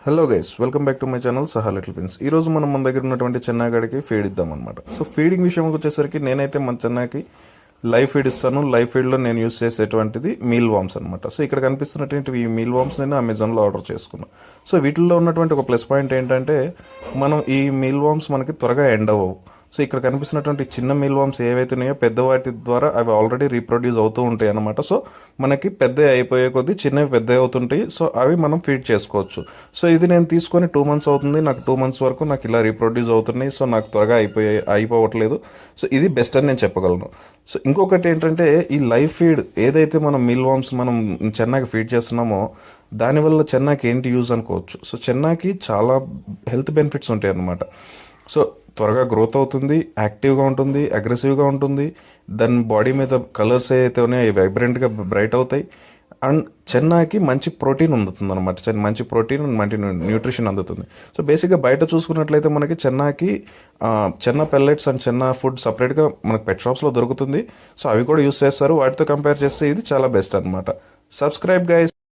Hello guys, welcome back to my channel సహా little pins. ఈ రోజు మనం మన దగ్గర ఉన్నటువంటి చెన్నాగాడికి ఫీడ్ ఇద్దాం అనమాట. సో ఫీడింగ్ విషయంకి వచ్చేసరికి నేనైతే మన చెన్నాకి లైవ్ ఫీడ్ ఇస్తాను. లైవ్ ఫీడ్లో నేను యూస్ చేసేటువంటిది మీల్ వామ్స్ అనమాట. సో ఇక్కడ కనిపిస్తున్నటువంటి ఈ మీల్ వామ్స్ నేను అమెజాన్లో ఆర్డర్ చేసుకున్నాను. సో వీటిల్లో ఉన్నటువంటి ఒక ప్లస్ పాయింట్ ఏంటంటే మనం ఈ మీల్ వామ్స్ మనకి త్వరగా ఎండ్ అవ్వవు. సో ఇక్కడ కనిపిస్తున్నటువంటి చిన్న మీల్ వామ్స్ ఏవైతే ఉన్నాయో పెద్ద వాటి ద్వారా అవి ఆల్రెడీ రీప్రొడ్యూస్ అవుతూ ఉంటాయి అన్నమాట. సో మనకి పెద్ద అయిపోయే కొద్దీ చిన్నవి పెద్ద అవుతుంటాయి. సో అవి మనం ఫీడ్ చేసుకోవచ్చు. సో ఇది నేను తీసుకొని 2 months అవుతుంది. నాకు 2 months వరకు నాకు ఇలా రీప్రొడ్యూస్ అవుతున్నాయి. సో నాకు త్వరగా అయిపోవట్లేదు. సో ఇది బెస్ట్ అని నేను చెప్పగలను. సో ఇంకొకటి ఏంటంటే ఈ లైవ్ ఫీడ్ ఏదైతే మనం మీల్ వామ్స్ మనం చెన్నాకి ఫీడ్ చేస్తున్నామో దానివల్ల చెన్నాకి ఏంటి యూజ్ అనుకోవచ్చు. సో చెన్నాకి చాలా హెల్త్ బెనిఫిట్స్ ఉంటాయి అన్నమాట. సో త్వరగా గ్రోత్ అవుతుంది, యాక్టివ్గా ఉంటుంది, అగ్రెసివ్గా ఉంటుంది. దాని బాడీ మీద కలర్స్ ఏవైతే ఉన్నాయో అవి వైబ్రెంట్గా బ్రైట్ అవుతాయి. అండ్ చెన్నాకి మంచి ప్రోటీన్ అందుతుంది అనమాట. మంచి ప్రోటీన్ మంచి న్యూట్రిషన్ అందుతుంది. సో బేసిక్గా బయట చూసుకున్నట్లయితే మనకి చెన్నాకి చెన్న పెల్లెట్స్ అండ్ చెన్న ఫుడ్ సపరేట్గా మనకి పెట్ షాప్స్లో దొరుకుతుంది. సో అవి కూడా యూస్ చేస్తారు. వాటితో కంపేర్ చేస్తే ఇది చాలా బెస్ట్ అనమాట. Subscribe guys.